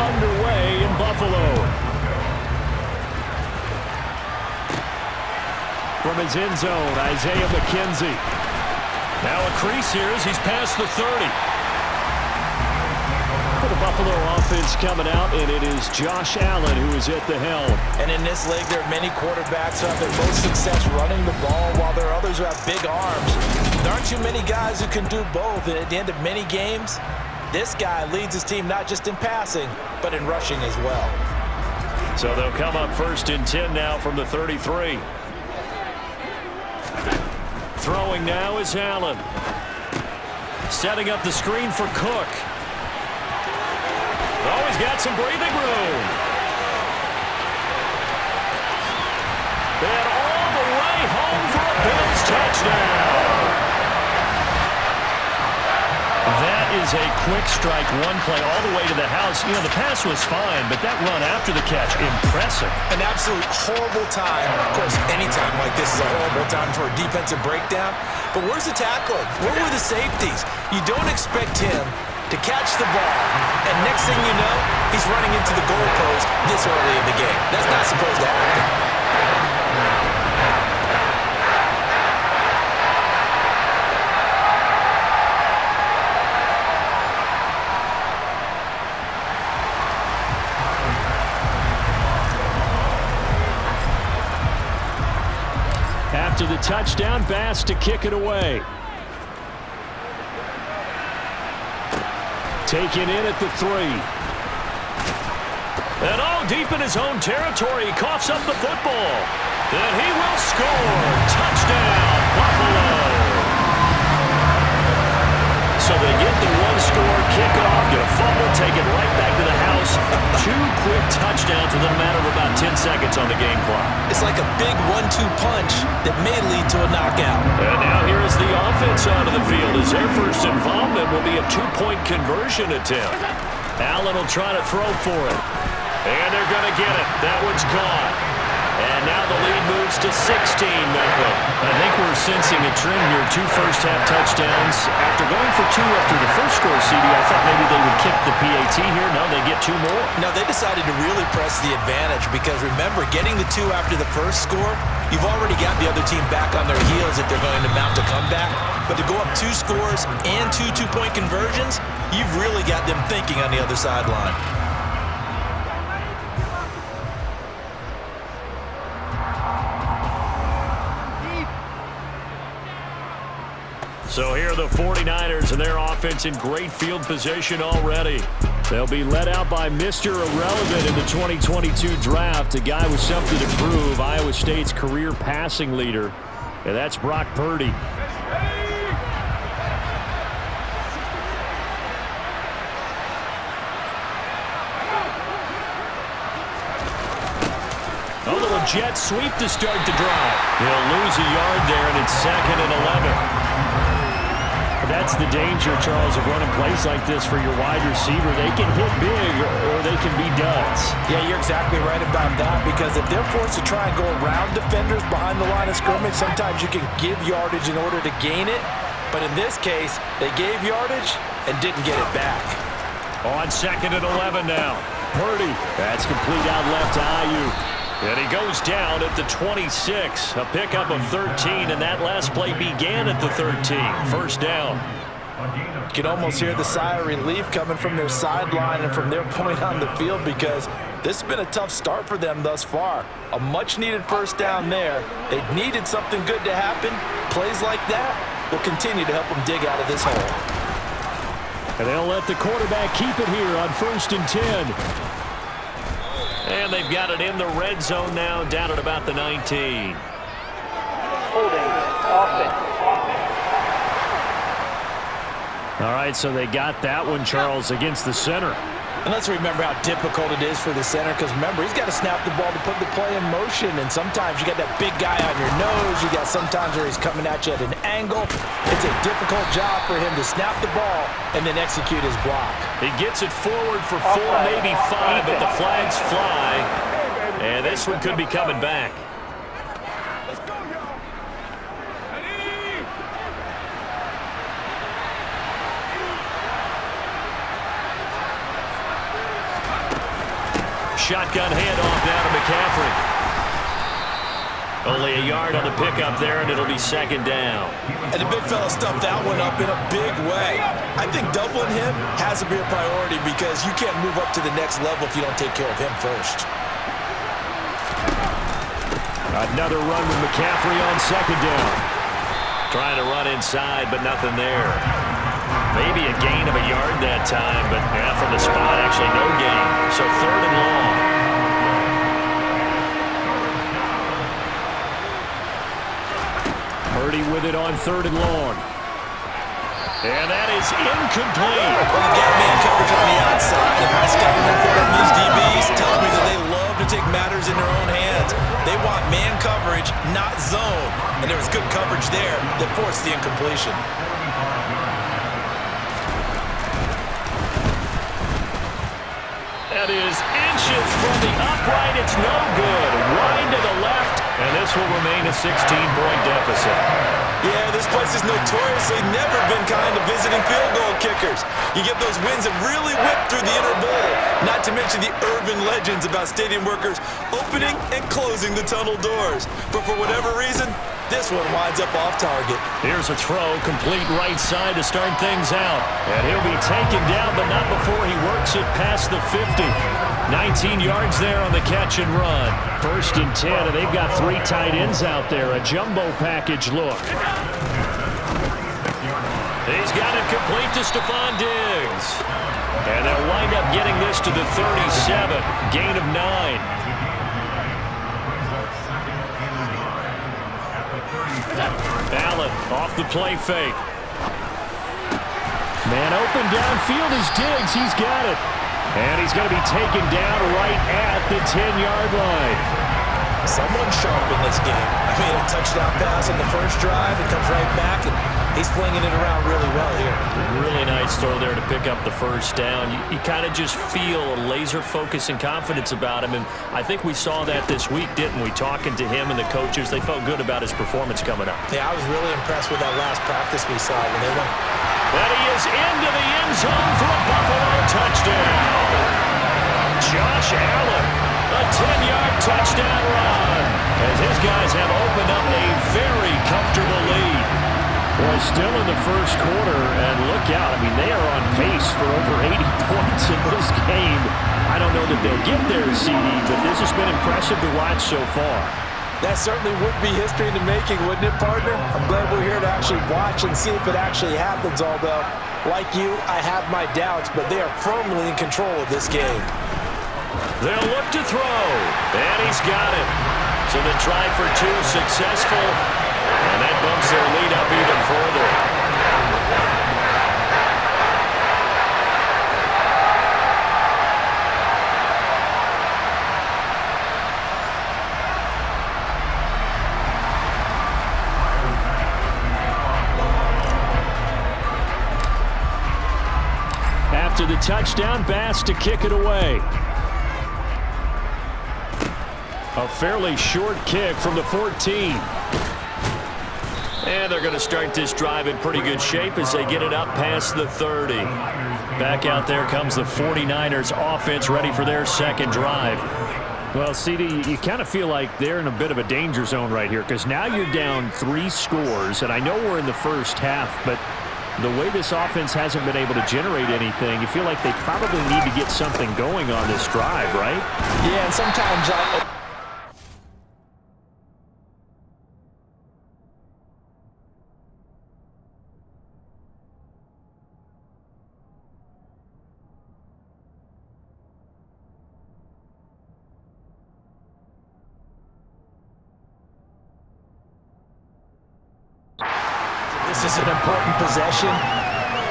underway in Buffalo. From his end zone, Isaiah McKenzie. Now a crease here as he's past the 30. For the Buffalo offense coming out, and it is Josh Allen who is at the helm. And in this league, there are many quarterbacks who have their most success running the ball, while there are others who have big arms. There aren't too many guys who can do both, and at the end of many games, this guy leads his team not just in passing, but in rushing as well. So they'll come up 1st and 10 now from the 33. Throwing now is Allen. Setting up the screen for Cook. Oh, he's got some breathing room. And all the way home for a Bills touchdown. That is a quick strike, one play all the way to the house. You know, the pass was fine, but that run after the catch, impressive. An absolute horrible time. Of course, any time like this is a horrible time for a defensive breakdown. But where's the tackling? Where were the safeties? You don't expect him to catch the ball, and next thing you know, he's running into the goalpost this early in the game. That's not supposed to happen. After the touchdown, Bass to kick it away. Taken in at the 3. And all deep in his own territory, he coughs up the football. And he will score. Touchdown, Buffalo. So they get the one-score kickoff, get a fumble, take it right back to the house. 2 quick touchdowns within a matter of about 10 seconds on the game clock. It's like a big 1-2 punch that may lead to a knockout. And now here is the offense onto the field as their first involvement will be a 2-point conversion attempt. Allen will try to throw for it. And they're going to get it. That one's caught. And now the lead moves to 16-0. I think we're sensing a trend here. 2 first-half touchdowns. After going for 2 after the first score, CD, I thought maybe they would kick the PAT here. No, they get 2 more. No, they decided to really press the advantage because, remember, getting the 2 after the first score, you've already got the other team back on their heels if they're going to mount a comeback. But to go up 2 scores and 2 two-point conversions, you've really got them thinking on the other sideline. So here are the 49ers and their offense in great field position already. They'll be led out by Mr. Irrelevant in the 2022 draft, a guy with something to prove, Iowa State's career passing leader, and that's Brock Purdy. A little jet sweep to start the drive. He'll lose a yard there, and it's 2nd and 11. That's the danger, Charles, of running plays like this for your wide receiver. They can hit big or they can be duds. Yeah, you're exactly right about that, because if they're forced to try and go around defenders behind the line of scrimmage, sometimes you can give yardage in order to gain it. But in this case, they gave yardage and didn't get it back. On 2nd and 11 now. Purdy. That's complete out left to Ayuk. And he goes down at the 26. A pickup of 13, and that last play began at the 13. First down. You can almost hear the sigh of relief coming from their sideline and from their point on the field, because this has been a tough start for them thus far. A much-needed first down there. They needed something good to happen. Plays like that will continue to help them dig out of this hole. And they'll let the quarterback keep it here on 1st and 10. And they've got it in the red zone now, down at about the 19. Holding offense. All right, so they got that one, Charles, against the center. And let's remember how difficult it is for the center, because remember, he's got to snap the ball to put the play in motion, and sometimes you got that big guy on your nose. You got sometimes where he's coming at you at an angle. It's a difficult job for him to snap the ball and then execute his block. He gets it forward for 4, maybe 5, but the flags fly, and this one could be coming back. shotgun handoff now to McCaffrey. Only a yard on the pickup there, and it'll be second down. And the big fella stuffed that one up in a big way. I think doubling him has to be a priority because you can't move up to the next level if you don't take care of him first. Another run with McCaffrey on second down. Trying to run inside, but nothing there. Maybe a gain of a yard that time, but yeah, from the spot, actually no gain. So third and long. Purdy with it on third and long. And that is incomplete. You got man coverage on the outside. And my scouting report on these DBs tells me that they love to take matters in their own hands. They want man coverage, not zone. And there was good coverage there that forced the incompletion. That is inches from the upright. It's no good. Wide to the left, and this will remain a 16-point deficit. Yeah, this place has notoriously never been kind to visiting field goal kickers. You get those wins that really whip through the inner bowl, not to mention the urban legends about stadium workers opening and closing the tunnel doors. But for whatever reason, this one winds up off target. Here's a throw, complete right side to start things out. And he'll be taken down, but not before he works it past the 50. 19 yards there on the catch and run. First and 10, and they've got three tight ends out there. A jumbo package look. He's got it complete to Stephon Diggs. And they'll wind up getting this to the 37. Gain of 9. Allen off the play fake. Man open downfield is Diggs. He's got it. And he's going to be taken down right at the 10-yard line. Someone sharp in this game. I mean, a touchdown pass on the first drive. It comes right back, and he's flinging it around really well here. Really nice throw there to pick up the first down. You kind of just feel a laser focus and confidence about him, and I think we saw that this week, didn't we? Talking to him and the coaches, they felt good about his performance coming up. Yeah, I was really impressed with that last practice we saw when they went. But he is into the end zone for a Buffalo touchdown. Josh Allen, a 10-yard touchdown run, as his guys have opened up a very comfortable lead. Well, still in the first quarter, and look out. I mean, they are on pace for over 80 points in this game. I don't know that they'll get there, CD, but this has been impressive to watch so far. That certainly would be history in the making, wouldn't it, partner? I'm glad we're here to actually watch and see if it actually happens, although, like you, I have my doubts, but they are firmly in control of this game. They'll look to throw, and he's got it. So the try for two successful, and that bumps their lead up even further. After the touchdown, Bass to kick it away. A fairly short kick from the 14. And they're going to start this drive in pretty good shape as they get it up past the 30. Back out there comes the 49ers offense ready for their second drive. Well, CD, you kind of feel like they're in a bit of a danger zone right here because now you're down 3 scores, and I know we're in the first half, but the way this offense hasn't been able to generate anything, you feel like they probably need to get something going on this drive, right? Yeah, and sometimes this is an important possession,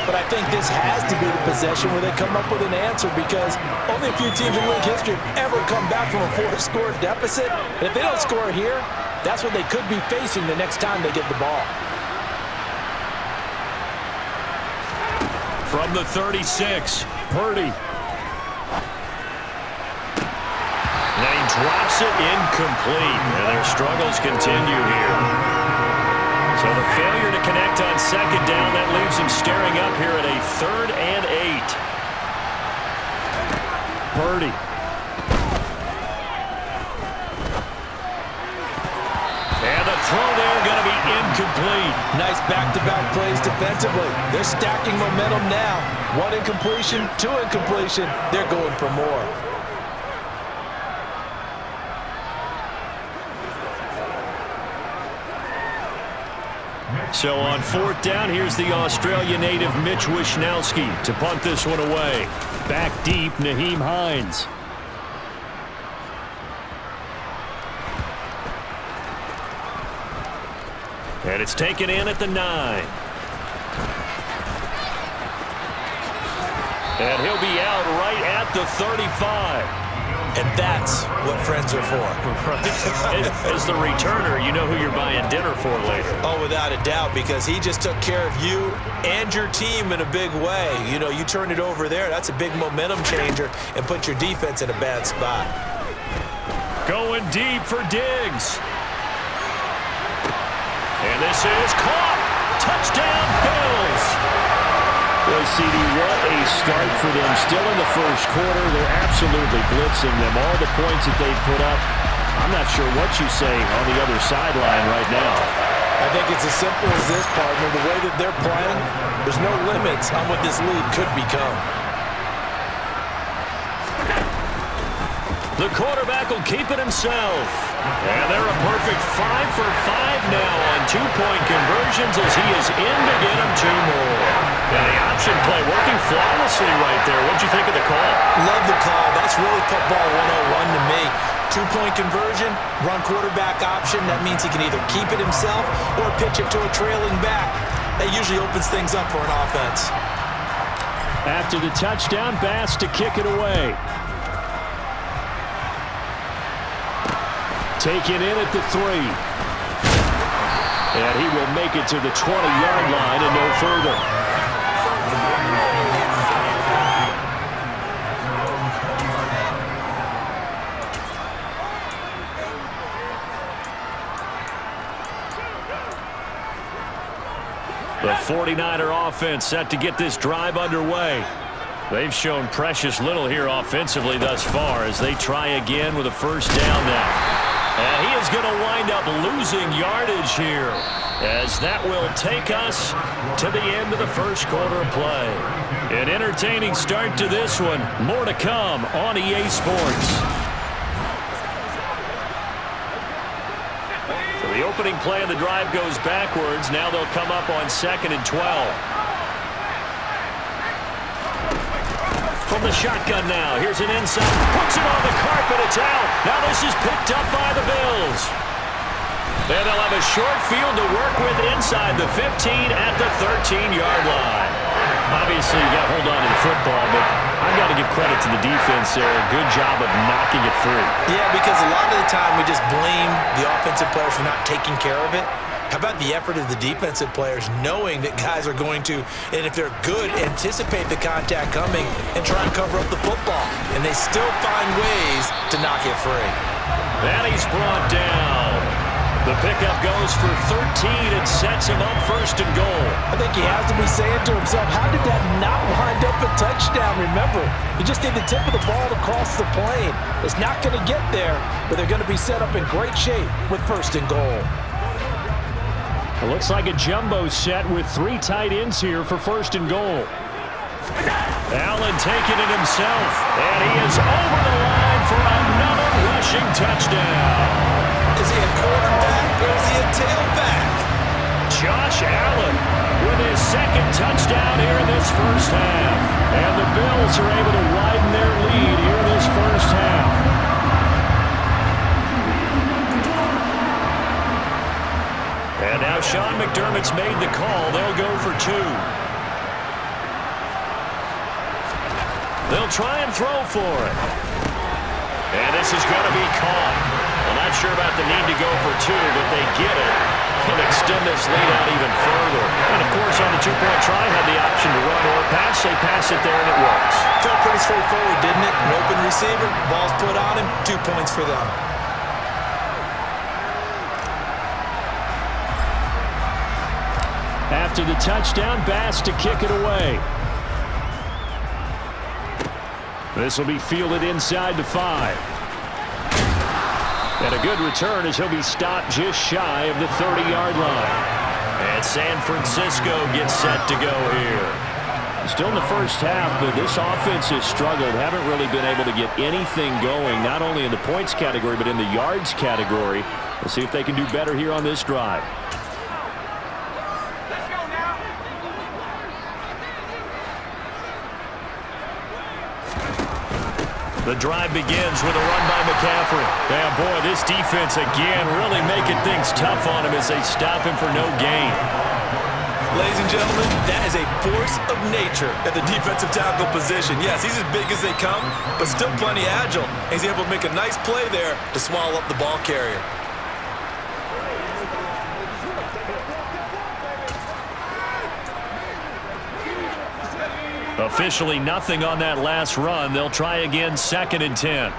but I think this has to be the possession where they come up with an answer because only a few teams in league history have ever come back from a 4-score deficit. And if they don't score here, that's what they could be facing the next time they get the ball. From the 36, Purdy. Now he drops it incomplete, and their struggles continue here. So the failure to connect on second down, that leaves him staring up here at a 3rd and 8. Purdy. incomplete. Nice back-to-back plays defensively. They're stacking momentum now. 1 incompletion, 2 incompletion. They're going for more. So on 4th down, here's the Australia native Mitch Wishnowsky to punt this one away. Back deep, Nyheim Hines. And it's taken in at the 9. And he'll be out right at the 35. And that's what friends are for. Right. As the returner, you know who you're buying dinner for later. Oh, without a doubt, because he just took care of you and your team in a big way. You know, you turn it over there, that's a big momentum changer, and put your defense in a bad spot. Going deep for Diggs. And this is caught. Touchdown, Bills. Boy, CD, what a start for them. Still in the first quarter. They're absolutely blitzing them. All the points that they've put up, I'm not sure what you say on the other sideline right now. I think it's as simple as this, partner. The way that they're playing, there's no limits on what this lead could become. The quarterback will keep it himself. And they're a perfect 5 for 5 now on 2-point conversions as he is in to get him 2 more. And the option play working flawlessly right there. What'd you think of the call? Love the call. That's really football 101 to me. 2-point conversion, run quarterback option. That means he can either keep it himself or pitch it to a trailing back. That usually opens things up for an offense. After the touchdown, Bass to kick it away. Taken in at the 3. And he will make it to the 20-yard line and no further. The 49er offense set to get this drive underway. They've shown precious little here offensively thus far as they try again with a first down now. And he is going to wind up losing yardage here as that will take us to the end of the first quarter of play. An entertaining start to this one. More to come on EA Sports. So the opening play of the drive goes backwards. Now they'll come up on 2nd and 12. From the shotgun now. Here's an inside. Puts it on the carpet. It's out. Now this is picked up by the Bills. And they'll have a short field to work with inside the 15 at the 13-yard line. Obviously, you got to hold on to the football, but I've got to give credit to the defense there. Good job of knocking it free. Yeah, because a lot of the time we just blame the offensive players for not taking care of it. How about the effort of the defensive players knowing that guys are going to, and if they're good, anticipate the contact coming and try and cover up the football. And they still find ways to knock it free. And he's brought down. The pickup goes for 13 and sets him up 1st and goal. I think he has to be saying to himself, how did that not wind up a touchdown? Remember, you just need the tip of the ball to cross the plane. It's not going to get there, but they're going to be set up in great shape with 1st and goal. It looks like a jumbo set with 3 tight ends here for 1st and goal. Allen taking it himself, and he is over the line for another rushing touchdown. Is he a quarterback or is he a tailback? Josh Allen with his 2nd touchdown here in this first half. And the Bills are able to widen their lead here in this first half. And now Sean McDermott's made the call. They'll go for 2. They'll try and throw for it. And this is going to be caught. I'm not sure about the need to go for 2, but they get it and extend this lead out even further. And, of course, on the 2-point try, had the option to run or pass. They pass it there, and it works. Felt pretty straightforward, didn't it? An open receiver, ball's put on him, 2 points for them. After the touchdown, Bass to kick it away. This will be fielded inside the 5. And a good return as he'll be stopped just shy of the 30-yard line. And San Francisco gets set to go here. Still in the first half, but this offense has struggled. Haven't really been able to get anything going, not only in the points category, but in the yards category. We'll see if they can do better here on this drive. The drive begins with a run by McCaffrey. And boy, this defense again really making things tough on him as they stop him for no gain. Ladies and gentlemen, that is a force of nature at the defensive tackle position. Yes, he's as big as they come, but still plenty agile. He's able to make a nice play there to swallow up the ball carrier. Officially nothing on that last run. They'll try again, 2nd and 10.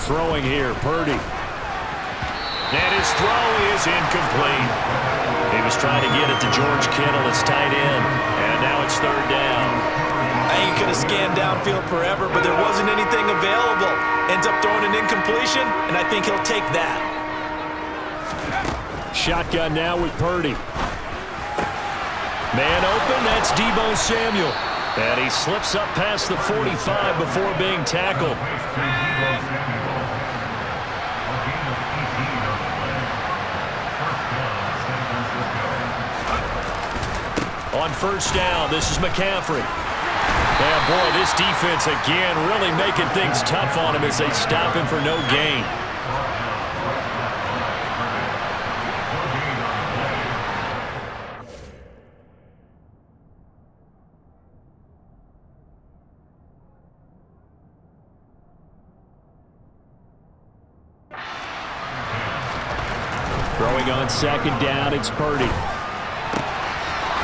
Throwing here, Purdy. And his throw is incomplete. He was trying to get it to George Kittle, his tight end. And now it's 3rd down. I think he could have scanned downfield forever, but there wasn't anything available. Ends up throwing an incompletion, and I think he'll take that. Shotgun now with Purdy. Man open, that's Deebo Samuel. And he slips up past the 45 before being tackled. On 1st down, this is McCaffrey. And boy, this defense again really making things tough on him as they stop him for no gain. Throwing on 2nd down, it's Purdy.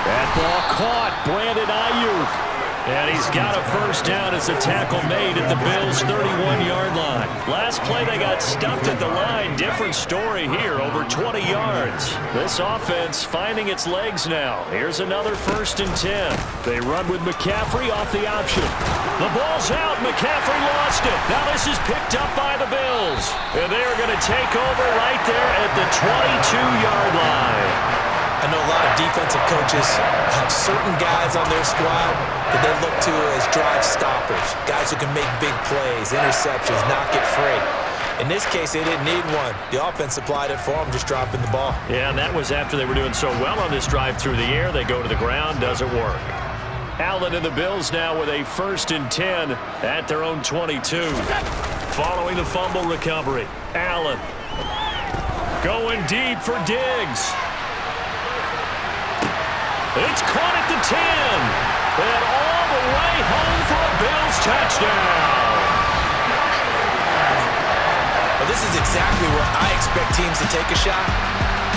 That ball caught, Brandon Ayuk. And he's got a 1st down as a tackle made at the Bills' 31-yard line. Last play, they got stuffed at the line. Different story here, over 20 yards. This offense finding its legs now. Here's another 1st and 10. They run with McCaffrey off the option. The ball's out. McCaffrey lost it. Now this is picked up by the Bills. And they're going to take over right there at the 22-yard line. I know a lot of defensive coaches have certain guys on their squad that they look to as drive stoppers, guys who can make big plays, interceptions, knock it free. In this case, they didn't need one. The offense supplied it for them, just dropping the ball. Yeah, and that was after they were doing so well on this drive through the air. They go to the ground, doesn't work. Allen and the Bills now with a 1st and 10 at their own 22. Following the fumble recovery, Allen going deep for Diggs. It's caught at the 10. And all the way home for a Bills touchdown. Well, this is exactly where I expect teams to take a shot.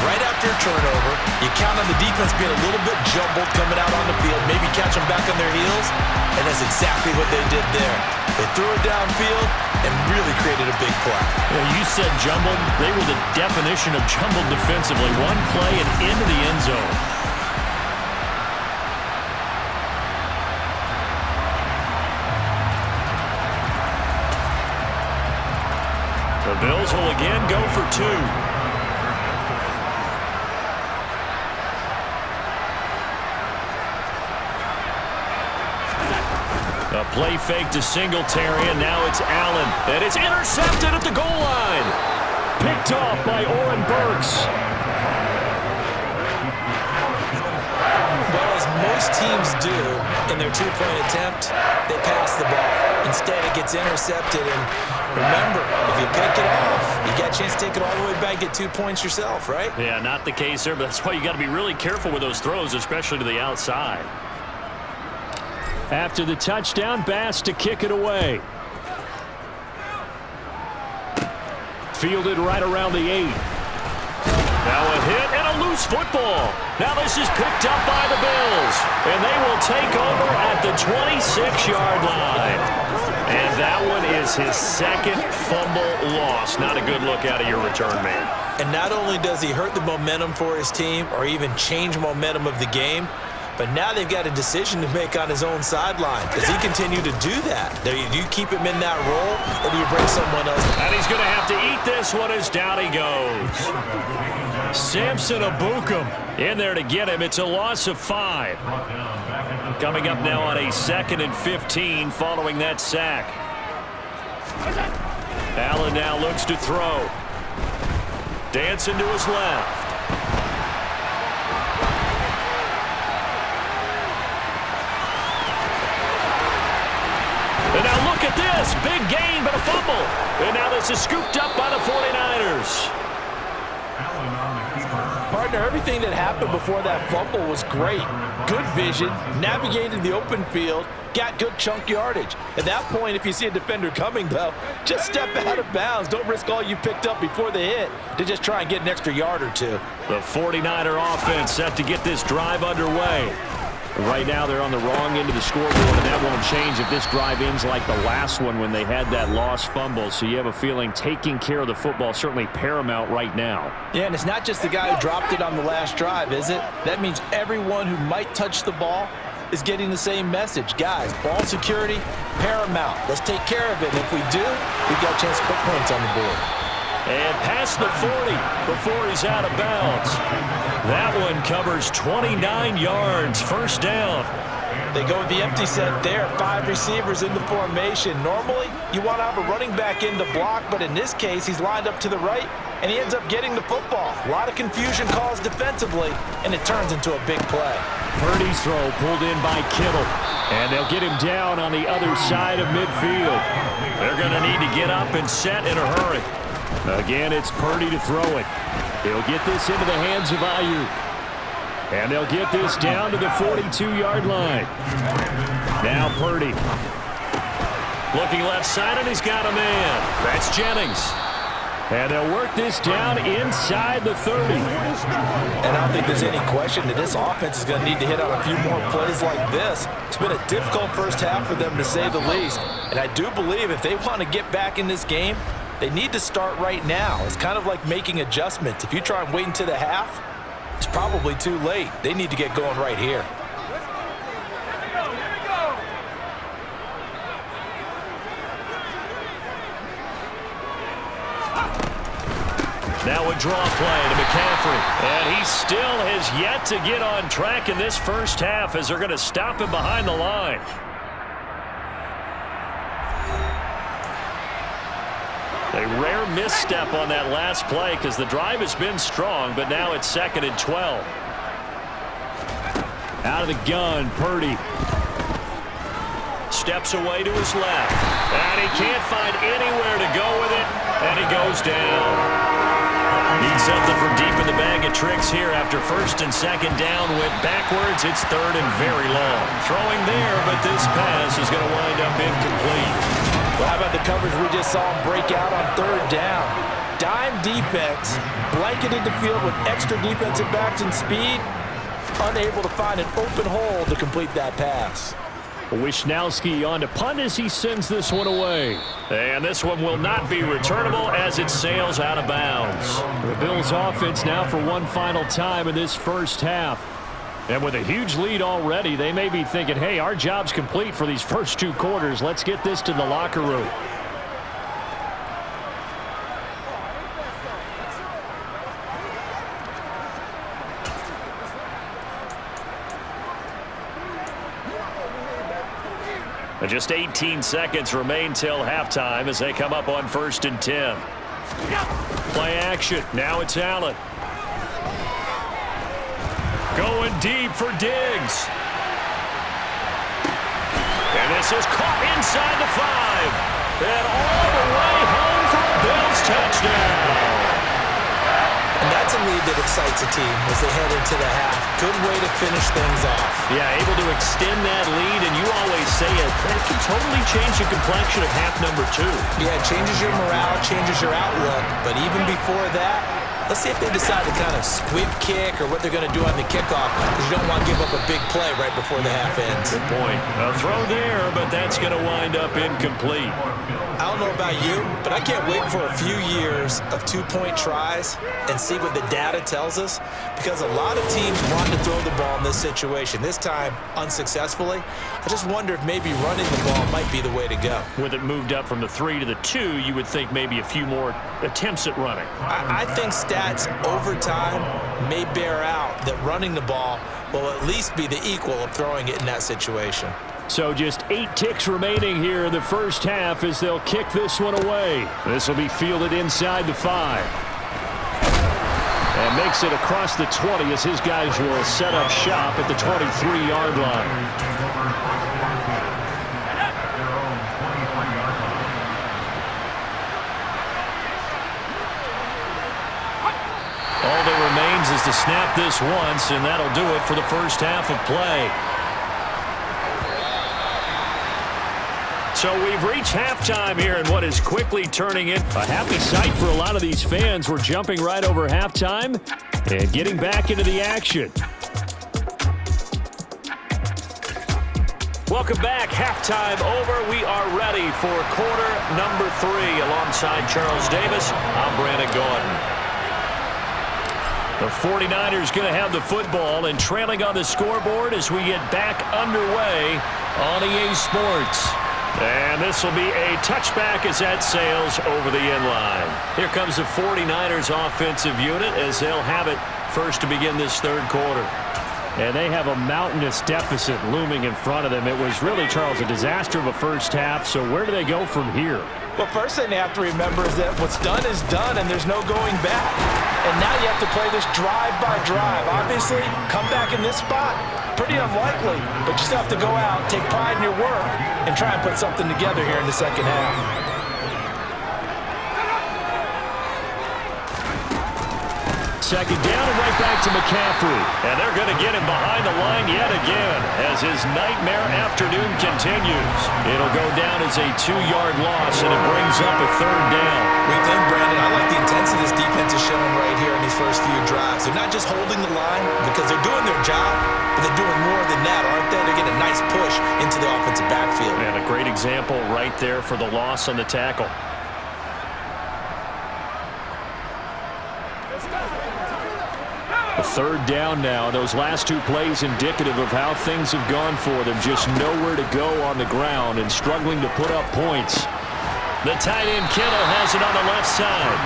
Right after a turnover, you count on the defense being a little bit jumbled coming out on the field, maybe catch them back on their heels, and that's exactly what they did there. They threw it downfield and really created a big play. Yeah, you said jumbled. They were the definition of jumbled defensively. One play and into the end zone. The Bills will again go for 2. A play fake to Singletary, and now it's Allen. And it's intercepted at the goal line. Picked off by Oren Burks. Well, as most teams do in their two-point attempt, they pass the ball. Instead, it gets intercepted, and remember, if you pick it off, you got a chance to take it all the way back, get 2 points yourself, right? Yeah, not the case there, but that's why you got to be really careful with those throws, especially to the outside. After the touchdown, Bass to kick it away. Fielded right around the 8. Now a hit and a loose football. Now this is picked up by the Bills. And they will take over at the 26-yard line. And that one is his 2nd fumble loss. Not a good look out of your return man. And not only does he hurt the momentum for his team or even change momentum of the game, but But now they've got a decision to make on his own sideline. Does he continue to do that? Do you keep him in that role, or do you bring someone else? And he's going to have to eat this one as down he goes. Samson Abukum in there to get him. It's a loss of 5. Coming up now on a 2nd and 15 following that sack. Allen now looks to throw. Dancing to his left. And now look at this. Big gain, but a fumble. And now this is scooped up by the 49ers. Partner, everything that happened before that fumble was great. Good vision, navigated the open field, got good chunk yardage. At that point, if you see a defender coming, though, just step out of bounds. Don't risk all you picked up before the hit to just try and get an extra yard or two. The 49er offense set to get this drive underway. Right now, they're on the wrong end of the scoreboard, and that won't change if this drive ends like the last one when they had that lost fumble. So you have a feeling taking care of the football certainly paramount right now. Yeah, and it's not just the guy who dropped it on the last drive, is it? That means everyone who might touch the ball is getting the same message. Guys, ball security, paramount. Let's take care of it. And if we do, we've got a chance to put points on the board. And past the 40 before he's out of bounds. That one covers 29 yards, first down. They go with the empty set there, 5 receivers in the formation. Normally, you want to have a running back in the block, but in this case, he's lined up to the right, and he ends up getting the football. A lot of confusion caused defensively, and it turns into a big play. Purdy's throw pulled in by Kittle, and they'll get him down on the other side of midfield. They're going to need to get up and set in a hurry. Again, it's Purdy to throw it. He'll get this into the hands of Ayuk. And they'll get this down to the 42-yard line. Now Purdy. Looking left side, and he's got a man. That's Jennings. And they'll work this down inside the 30. And I don't think there's any question that this offense is going to need to hit on a few more plays like this. It's been a difficult first half for them, to say the least. And I do believe if they want to get back in this game, they need to start right now. It's kind of like making adjustments. If you try and wait until the half, it's probably too late. They need to get going right here. Now a draw play to McCaffrey. And he still has yet to get on track in this first half as they're going to stop him behind the line. A rare misstep on that last play because the drive has been strong, but now it's 2nd and 12. Out of the gun, Purdy. Steps away to his left. And he can't find anywhere to go with it, and he goes down. Needs something from deep in the bag of tricks here after 1st and 2nd down. Went backwards. It's 3rd and very long. Throwing there, but this pass is going to wind up incomplete. Well, how about the coverage we just saw him break out on 3rd down? Dime defense, blanketed the field with extra defensive backs and speed, unable to find an open hole to complete that pass. Wishnowski on to punt as he sends this one away. And this one will not be returnable as it sails out of bounds. The Bills offense now for one final time in this first half. And with a huge lead already, they may be thinking, hey, our job's complete for these first 2 quarters. Let's get this to the locker room. And just 18 seconds remain till halftime as they come up on 1st and 10. Play action. Now it's Allen. Going deep for Diggs. And this is caught inside the 5. And all the way home for a Bills touchdown. And that's a lead that excites a team as they head into the half. Good way to finish things off. Yeah, able to extend that lead, and you always say it can totally change the complexion of half number 2. Yeah, it changes your morale, changes your outlook. But even before that, Let's see if they decide to kind of squib kick or what they're going to do on the kickoff, because you don't want to give up a big play right before the half ends. Good point. A throw there, but that's going to wind up incomplete. I don't know about you, but I can't wait for a few years of two-point tries and see what the data tells us, because a lot of teams want to throw the ball in this situation. This time, unsuccessfully. I just wonder if maybe running the ball might be the way to go. With it moved up from the 3 to the 2, you would think maybe a few more attempts at running. I think stats over time may bear out that running the ball will at least be the equal of throwing it in that situation. So just 8 ticks remaining here in the first half as they'll kick this one away. This will be fielded inside the 5. And makes it across the 20 as his guys will set up shop at the 23-yard line. All that remains is to snap this once, and that'll do it for the first half of play. So we've reached halftime here in what is quickly turning into a happy sight for a lot of these fans. We're jumping right over halftime and getting back into the action. Welcome back. Halftime over. We are ready for quarter number 3. Alongside Charles Davis, I'm Brandon Gordon. The 49ers going to have the football and trailing on the scoreboard as we get back underway on EA Sports. And this will be a touchback as that sails over the end line. Here comes the 49ers offensive unit as they'll have it first to begin this third quarter. And they have a mountainous deficit looming in front of them. It was really, Charles, a disaster of a first half. So where do they go from here? Well, first thing they have to remember is that what's done is done and there's no going back. And now you have to play this drive by drive. Obviously, come back in this spot, pretty unlikely, but you still have to go out, take pride in your work, and try and put something together here in the second half. Second down and right back to McCaffrey. And they're going to get him behind the line yet again as his nightmare afternoon continues. It'll go down as a 2-yard loss, and it brings up a third down. We think, Brandon, I like the intensity this defense is showing right here in these first few drives. They're not just holding the line because they're doing their job, but they're doing more than that, aren't they? They're getting a nice push into the offensive backfield. And a great example right there for the loss on the tackle. A third down now. Those last 2 plays indicative of how things have gone for them. Just nowhere to go on the ground and struggling to put up points. The tight end Kittle has it on the left side.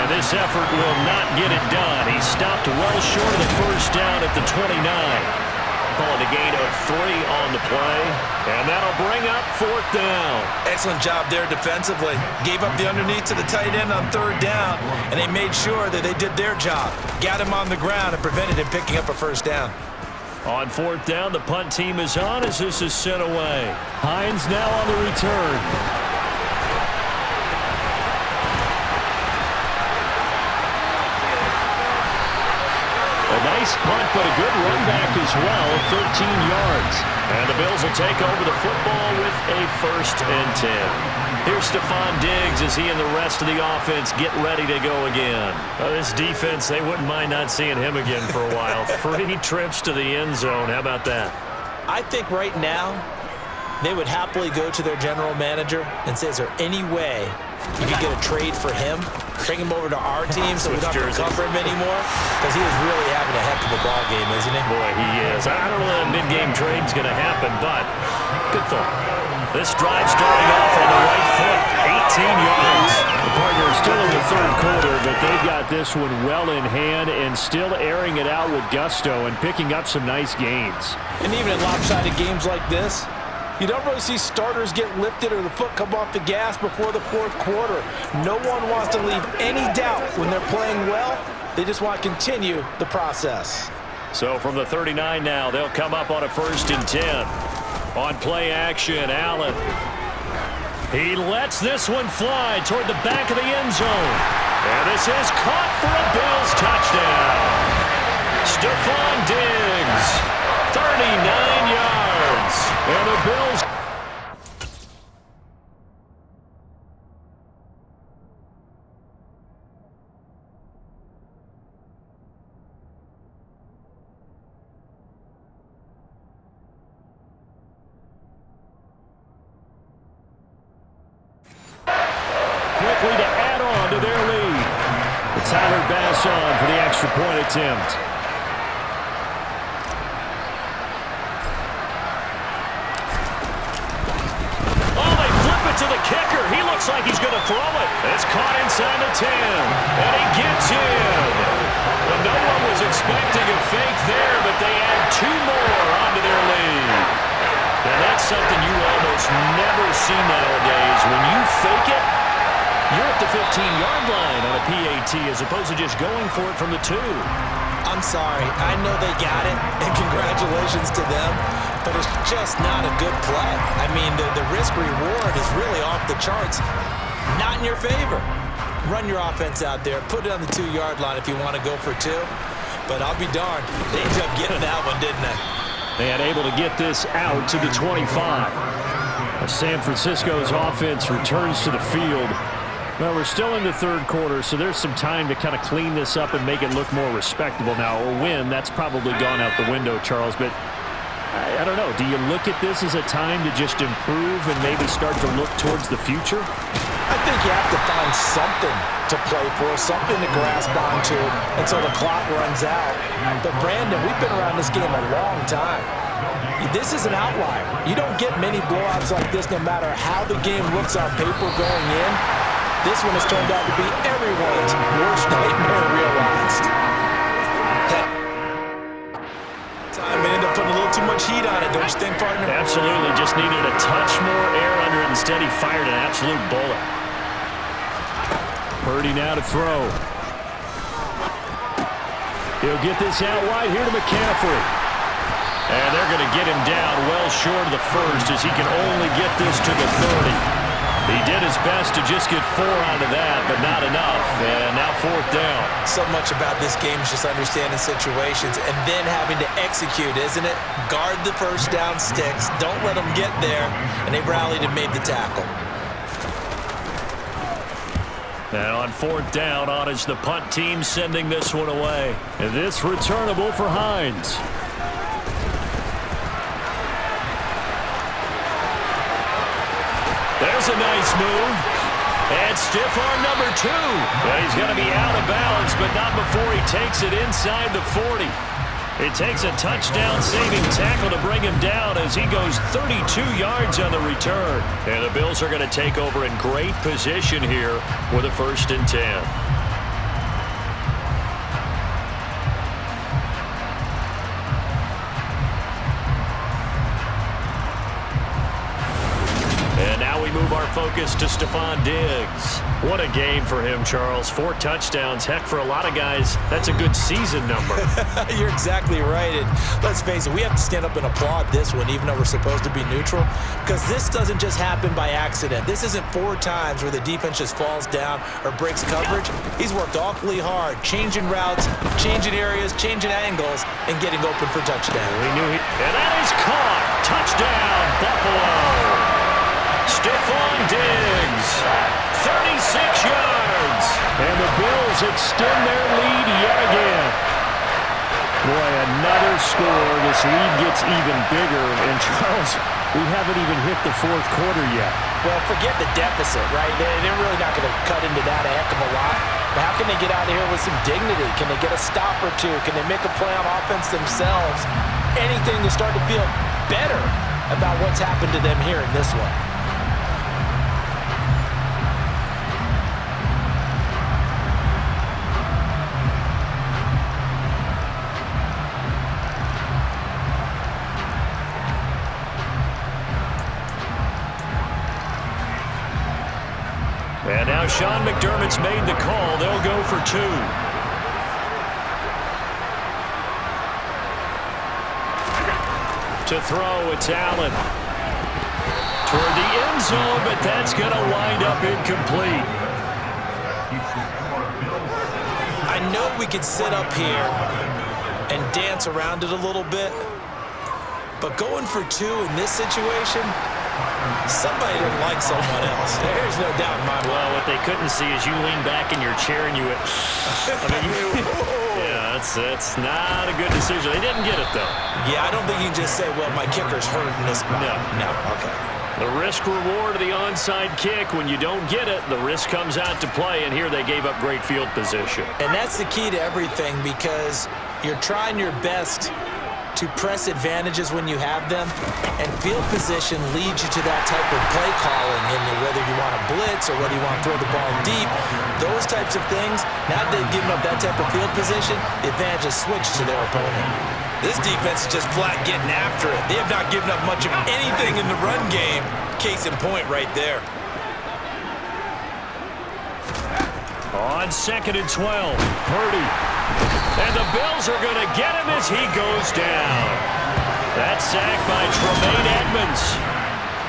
And this effort will not get it done. He stopped well short of the first down at the 29. Calling a gain of 3 on the play. And that'll bring up 4th down. Excellent job there defensively. Gave up the underneath to the tight end on 3rd down, and they made sure that they did their job. Got him on the ground and prevented him picking up a first down. On 4th down, the punt team is on as this is sent away. Hines now on the return. A nice punt, but a good run back as well, 13 yards. And the Bills will take over the football with a 1st and 10. Here's Stephon Diggs as he and the rest of the offense get ready to go again. This defense, they wouldn't mind not seeing him again for a while. 3 trips to the end zone. How about that? I think right now they would happily go to their general manager and say, is there any way you could get a trade for him? Bring him over to our team so we don't have to cover him anymore? Because he is really having a heck of a ball game, isn't he? Boy, he is. I don't know that a mid-game trade is going to happen, but good thought. This drive starting off on the right foot, 18 yards. The partner is still in the third quarter, but they've got this one well in hand and still airing it out with gusto and picking up some nice gains. And even in lopsided games like this, you don't really see starters get lifted or the foot come off the gas before the 4th quarter. No one wants to leave any doubt when they're playing well. They just want to continue the process. So from the 39 now, they'll come up on a 1st and 10. On play action, Allen. He lets this one fly toward the back of the end zone. And this is caught for a Bills touchdown. Stephon Diggs, 39 yards. And the Bills. pass on for the extra point attempt. Oh, they flip it to the kicker. He looks like he's going to throw it. It's caught inside the 10, and he gets in. Well, no one was expecting a fake there, but they add 2 more onto their lead. And that's something you almost never see nowadays. When you fake it, you're at the 15-yard line on a PAT as opposed to just going for it from the 2. I'm sorry. I know they got it, and congratulations to them, but it's just not a good play. I mean, the risk-reward is really off the charts. Not in your favor. Run your offense out there. Put it on the 2-yard line if you want to go for 2. But I'll be darned. They ended up getting that one, didn't they? And able to get this out to the 25. San Francisco's offense returns to the field. Well, we're still in the third quarter, so there's some time to kind of clean this up and make it look more respectable. Now, a win, that's probably gone out the window, Charles, but I don't know. Do you look at this as a time to just improve and maybe start to look towards the future? I think you have to find something to play for, something to grasp onto until the clock runs out. But, Brandon, we've been around this game a long time. This is an outlier. You don't get many blowouts like this no matter how the game looks on paper going in. This one has turned out to be everyone's worst nightmare realized. Time they end up putting a little too much heat on it, don't you think, partner? Absolutely. Just needed a touch more air under it. Instead, he fired an absolute bullet. Purdy now to throw. He'll get this out wide here to McCaffrey. And they're going to get him down well short of the first as he can only get this to the 30. He did his best to just get 4 out of that, but not enough. And now 4th down. So much about this game is just understanding situations and then having to execute, isn't it? Guard the first down sticks. Don't let them get there. And they rallied and made the tackle. And on 4th down, on is the punt team sending this one away. And this returnable for Hines. There's a nice move. And stiff arm number 2. Well, he's going to be out of bounds, but not before he takes it inside the 40. It takes a touchdown-saving tackle to bring him down as he goes 32 yards on the return. And the Bills are going to take over in great position here with a 1st and 10. Move our focus to Stephon Diggs. What a game for him, Charles. 4 touchdowns. Heck, for a lot of guys, that's a good season number. You're exactly right. And let's face it, we have to stand up and applaud this one, even though we're supposed to be neutral, because this doesn't just happen by accident. This isn't 4 times where the defense just falls down or breaks coverage. He's worked awfully hard, changing routes, changing areas, changing angles, and getting open for touchdown. And that is caught. Touchdown, Buffalo. Stephon Diggs, 36 yards. And the Bills extend their lead yet again. Boy, another score. This lead gets even bigger. And, Charles, we haven't even hit the 4th quarter yet. Well, forget the deficit, right? They're really not going to cut into that a heck of a lot. But how can they get out of here with some dignity? Can they get a stop or 2? Can they make a play on offense themselves? Anything to start to feel better about what's happened to them here in this one. And now Sean McDermott's made the call. They'll go for 2. To throw, it's Allen. Toward the end zone, but that's going to wind up incomplete. I know we could sit up here and dance around it a little bit, but going for 2 in this situation, somebody didn't like someone else. There's no doubt in my mind. Well, what they couldn't see is you lean back in your chair and you went, yeah, that's not a good decision. They didn't get it, though. Yeah, I don't think you can just say, well, my kicker's hurt in this spot. No. Okay. The risk reward of the onside kick. When you don't get it, the risk comes out to play, and here they gave up great field position. And that's the key to everything, because you're trying your best to press advantages when you have them, and field position leads you to that type of play calling, and whether you want to blitz or whether you want to throw the ball deep, those types of things. Now that they've given up that type of field position, the advantage is switched to their opponent. This defense is just flat getting after it. They have not given up much of anything in the run game. Case in point right there. On 2nd and 12, Purdy. And the Bills are going to get him as he goes down. That sack by Tremaine Edmonds.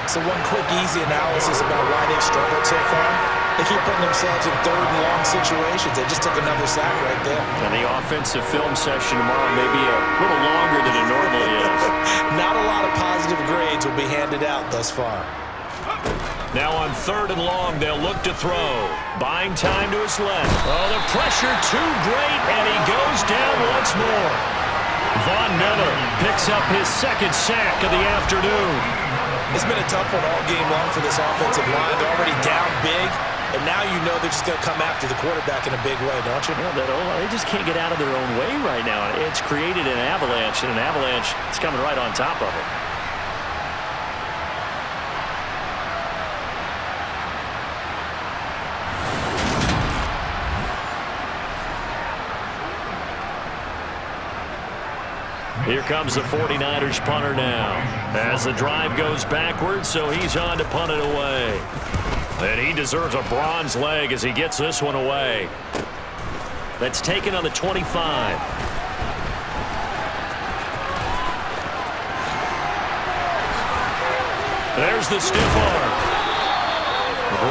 So one quick, easy analysis about why they've struggled so far. They keep putting themselves in 3rd and long situations. They just took another sack right there. And the offensive film session tomorrow may be a little longer than it normally is. Not a lot of positive grades will be handed out thus far. Now on 3rd and long, they'll look to throw. Buying time to his left. Oh, the pressure too great, and he goes down once more. Von Miller picks up his 2nd sack of the afternoon. It's been a tough one all game long for this offensive line. They're already down big, and now you know they're just going to come after the quarterback in a big way, don't you? Yeah, they just can't get out of their own way right now. It's created an avalanche, and an avalanche is coming right on top of it. Here comes the 49ers punter now. As the drive goes backwards, so he's on to punt it away. And he deserves a bronze leg as he gets this one away. That's taken on the 25. There's the stiff arm.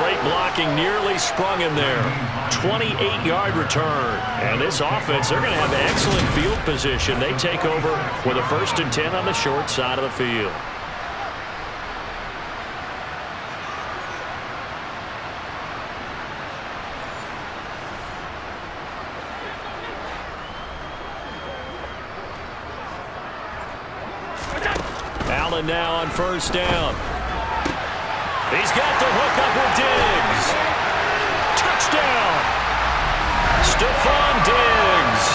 Great blocking, nearly sprung him there. 28-yard return. And this offense, they're going to have excellent field position. They take over with a 1st and 10 on the short side of the field. Allen now on 1st down. He's got the hook up with Diggs. Touchdown. Stephon Diggs.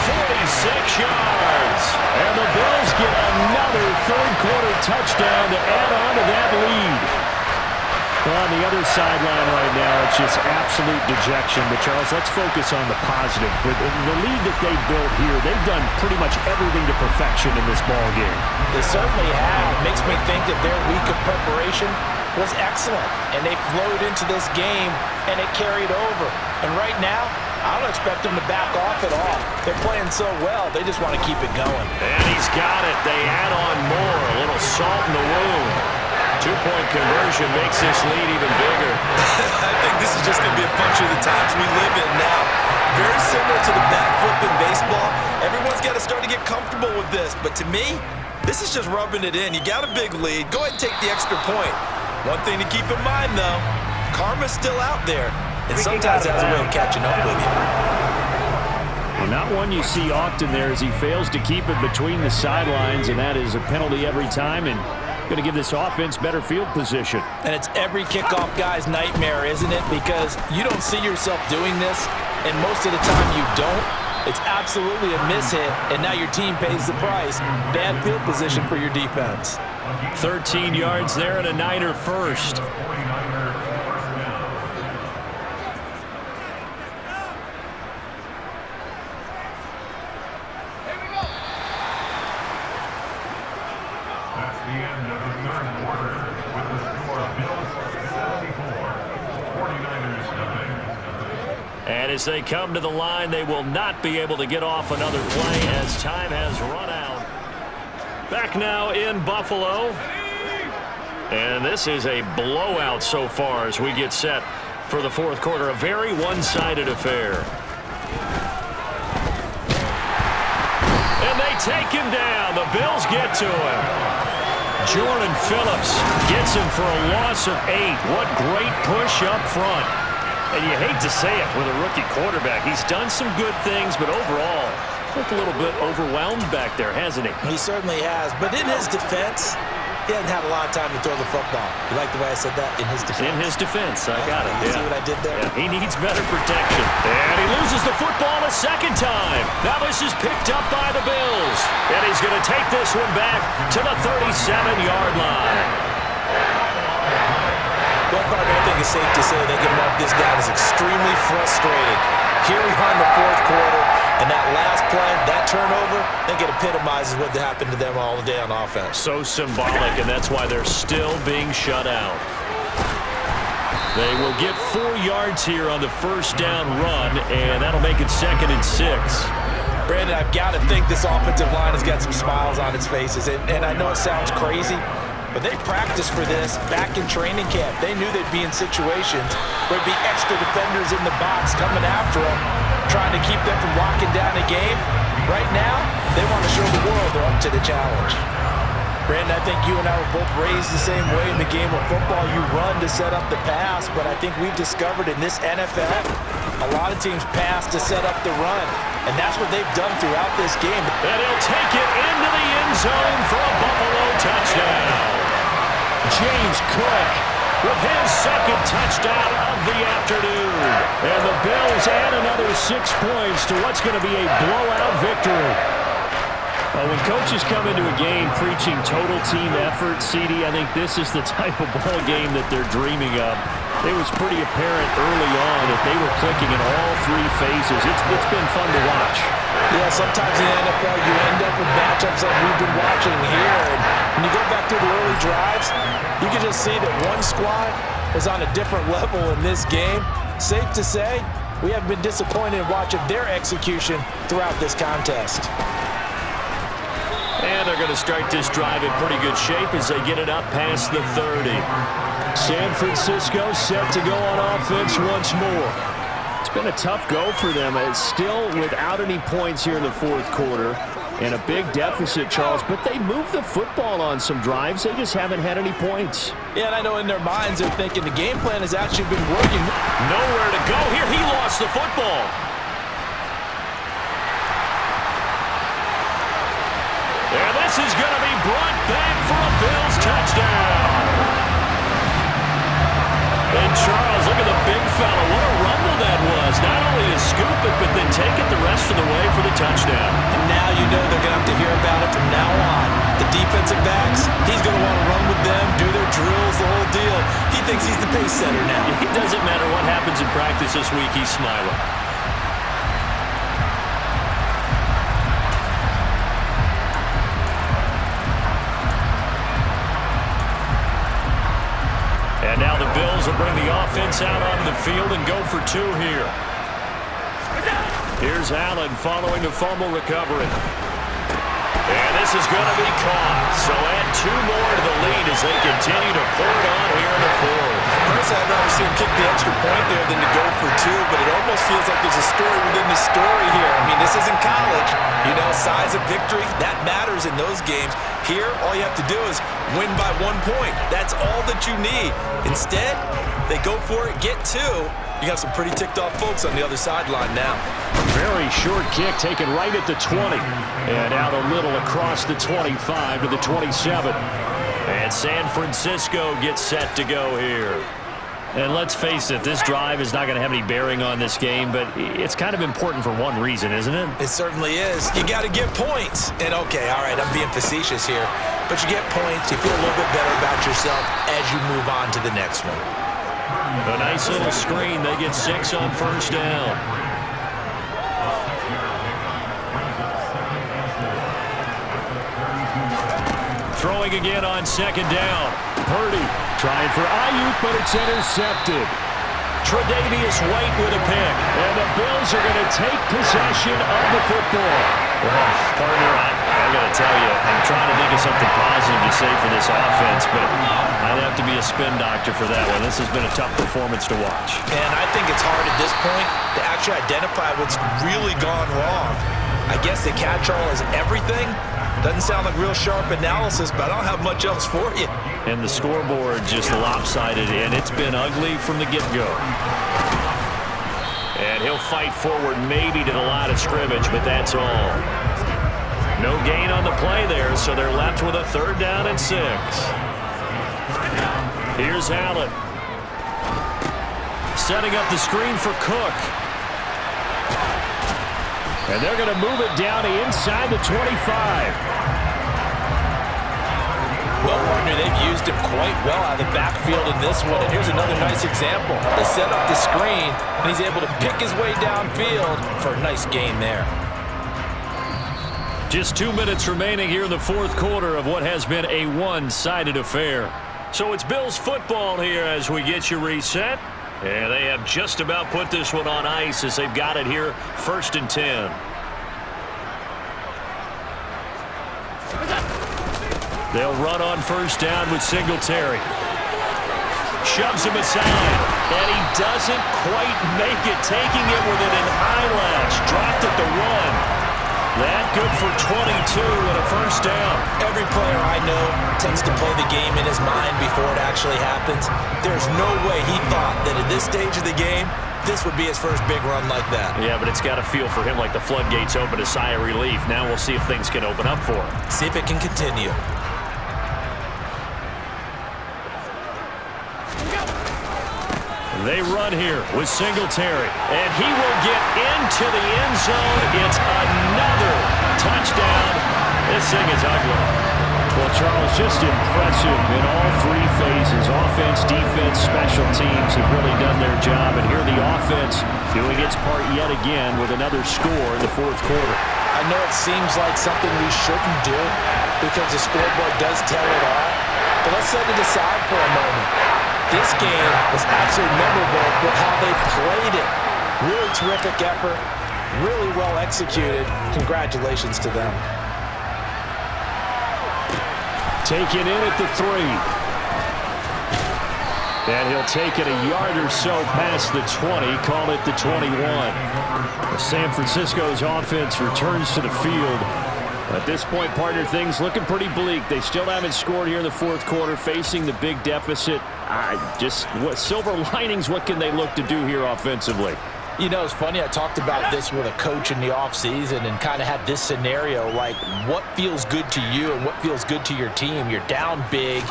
46 yards. And the Bills get another 3rd-quarter touchdown to add on to that lead. Well, on the other sideline right now, it's just absolute dejection. But, Charles, let's focus on the positive. With the lead that they've built here, they've done pretty much everything to perfection in this ball game. They certainly have. Makes me think that their week of preparation was excellent, and they flowed into this game, and it carried over. And right now, I don't expect them to back off at all. They're playing so well, they just want to keep it going. And he's got it. They add on more. A little salt in the wound. 2-point conversion makes this lead even bigger. I think this is just going to be a function of the times we live in now. Very similar to the bat flip in baseball. Everyone's got to start to get comfortable with this. But to me, this is just rubbing it in. You got a big lead. Go ahead and take the extra point. One thing to keep in mind, though, karma's still out there, and sometimes has a way of catching up with you. Well, not one you see often there as he fails to keep it between the sidelines, and that is a penalty every time, and going to give this offense better field position. And it's every kickoff guy's nightmare, isn't it? Because you don't see yourself doing this, and most of the time you don't. It's absolutely a mishit, and now your team pays the price. Bad field position for your defense. 13 yards there and a Niner first. That's the end of the 3rd quarter with the score Bills 74, 49ers 9. And as they come to the line, they will not be able to get off another play as time has run out. Back now in Buffalo. And this is a blowout so far as we get set for the 4th quarter. A very one-sided affair. And they take him down. The Bills get to him. Jordan Phillips gets him for a loss of 8. What great push up front. And you hate to say it with a rookie quarterback. He's done some good things, but overall, looked a little bit overwhelmed back there, hasn't he? He certainly has. But in his defense, he hasn't had a lot of time to throw the football. You like the way I said that? In his defense. In his defense, I got it. You see what I did there? Yeah, he needs better protection. And he loses the football a second time. Now this is picked up by the Bills. And he's going to take this one back to the 37-yard line. Well, Carter, I think it's safe to say they can mark this down as extremely frustrated. Here we are in the fourth quarter, and that last play, that turnover, I think it epitomizes what happened to them all day on offense. So symbolic, and that's why they're still being shut out. They will get 4 yards here on the first down run, and that'll make it 2nd and 6. Brandon, I've got to think this offensive line has got some smiles on its faces, and I know it sounds crazy, but they practiced for this back in training camp. They knew they'd be in situations where there'd be extra defenders in the box coming after them, trying to keep them from locking down a game. Right now, they want to show the world they're up to the challenge. Brandon, I think you and I were both raised the same way in the game of football. You run to set up the pass, but I think we've discovered in this NFL, a lot of teams pass to set up the run, and that's what they've done throughout this game. And he'll take it into the end zone for a Buffalo touchdown. James Cook with his second touchdown of the afternoon. And the Bills add another 6 points to what's going to be a blowout victory. When coaches come into a game preaching total team effort, CD, I think this is the type of ball game that they're dreaming of. It was pretty apparent early on that they were clicking in all 3 phases. It's been fun to watch. Yeah, sometimes in the NFL you end up with matchups like we've been watching here. And when you go back to the early drives, you can just see that one squad was on a different level in this game. Safe to say, we haven't been disappointed in watching their execution throughout this contest. And they're going to start this drive in pretty good shape as they get it up past the 30. San Francisco set to go on offense once more. It's been a tough go for them. It's still without any points here in the fourth quarter. And a big deficit, Charles, but they move the football on some drives. They just haven't had any points. Yeah, and I know in their minds they're thinking the game plan has actually been working. Nowhere to go here. He lost the football. And this is going to be brought back for a Bills touchdown. And Charles, look at the big fella. What a rumble that was. Not only to scoop it, but then take it the rest of the way for the touchdown. And now you know they're going to have to hear about it from now on. The defensive backs, he's going to want to run with them, do their drills, the whole deal. He thinks he's the pace setter now. It doesn't matter what happens in practice this week, he's smiling. And now the Bills will bring the offense out onto the field and go for 2 here. Here's Allen following the fumble recovery. And this is going to be caught. So add 2 more to the lead as they continue to pour it on here in the fourth. Personally, I'd rather see him kick the extra point there than to go for 2, but it almost feels like there's a story within the story here. I mean, this isn't college. You know, size of victory, that matters in those games. Here, all you have to do is win by 1 point. That's all that you need. Instead, they go for it, get 2. You got some pretty ticked off folks on the other sideline now. Very short kick taken right at the 20. And out a little across the 25 to the 27. And San Francisco gets set to go here. And let's face it, this drive is not going to have any bearing on this game, but it's kind of important for one reason, isn't it? It certainly is. You got to get points. And okay, all right, I'm being facetious here, but you get points, you feel a little bit better about yourself as you move on to the next one. A nice little screen. They get 6 on first down. Throwing again on second down. Purdy trying for Ayuk, but it's intercepted. Tre'Davious White with a pick. And the Bills are going to take possession of the football. Partner, I got to tell you, I'm trying to think of something positive to say for this offense, but I'd have to be a spin doctor for that one. This has been a tough performance to watch. And I think it's hard at this point to actually identify what's really gone wrong. I guess the catch-all is everything. Doesn't sound like real sharp analysis, but I don't have much else for you. And the scoreboard just lopsided, and it's been ugly from the get-go. And he'll fight forward maybe to the line of scrimmage, but that's all. No gain on the play there, so they're left with a 3rd down and 6. Here's Allen. Setting up the screen for Cook. And they're going to move it down to inside the 25. Well, partner, they've used him quite well out of the backfield in this one. And here's another nice example. They set up the screen, and he's able to pick his way downfield for a nice gain there. Just 2 minutes remaining here in the 4th quarter of what has been a one-sided affair. So it's Bills football here as we get you reset. And they have just about put this one on ice as they've got it here, 1st and 10. They'll run on 1st down with Singletary. Shoves him aside, and he doesn't quite make it, taking it with an eyelash. Dropped at the 1. That good for 22 and a 1st down. Every player I know tends to play the game in his mind before it actually happens. There's no way he thought that at this stage of the game, this would be his first big run like that. Yeah, but it's got to feel for him like the floodgates open, a sigh of relief. Now we'll see if things can open up for him. See if it can continue. They run here with Singletary, and he will get into the end zone. It's another touchdown. This thing is ugly. Well, Charles, just impressive in all 3 phases. Offense, defense, special teams have really done their job. And here the offense doing its part yet again with another score in the 4th quarter. I know it seems like something we shouldn't do because the scoreboard does tell it all. But let's set it aside for a moment. This game was absolutely memorable with how they played it. Really terrific effort, really well executed. Congratulations to them. Taken in at the 3. And he'll take it a yard or so past the 20, call it the 21. San Francisco's offense returns to the field. At this point, partner, things looking pretty bleak. They still haven't scored here in the 4th quarter, facing the big deficit. What silver linings, what can they look to do here offensively? You know, it's funny, I talked about this with a coach in the offseason and kind of had this scenario, like what feels good to you and what feels good to your team. You're down big.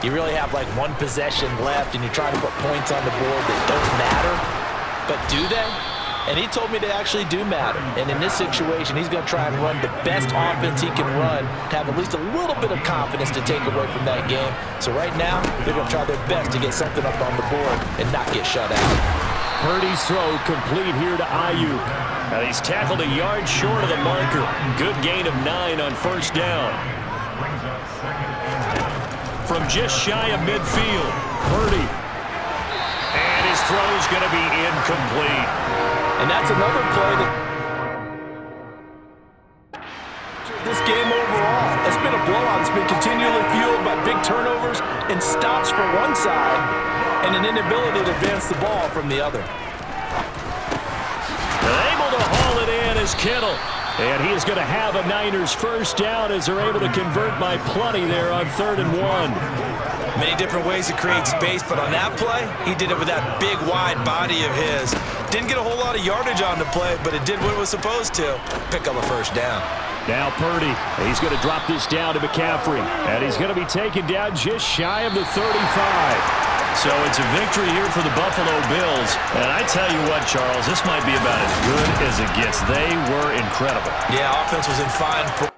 You really have like 1 possession left, and you're trying to put points on the board that don't matter. But do they? And he told me they actually do matter. And in this situation, he's going to try and run the best offense he can run to have at least a little bit of confidence to take away from that game. So right now, they're going to try their best to get something up on the board and not get shut out. Purdy's throw complete here to Ayuk. Now he's tackled a yard short of the marker. Good gain of 9 on 1st down. From just shy of midfield, Purdy. And his throw's going to be incomplete. And that's another play that this game overall. It's been a blowout. It's been continually fueled by big turnovers and stops for one side and an inability to advance the ball from the other. Able to haul it in is Kittle. And he is going to have a Niners 1st down as they're able to convert by plenty there on 3rd and 1. Many different ways to create space, but on that play, he did it with that big, wide body of his. Didn't get a whole lot of yardage on the play, but it did what it was supposed to. Pick up a 1st down. Now Purdy, he's going to drop this down to McCaffrey. And he's going to be taken down just shy of the 35. So it's a victory here for the Buffalo Bills. And I tell you what, Charles, this might be about as good as it gets. They were incredible. Yeah, offense was in fine form.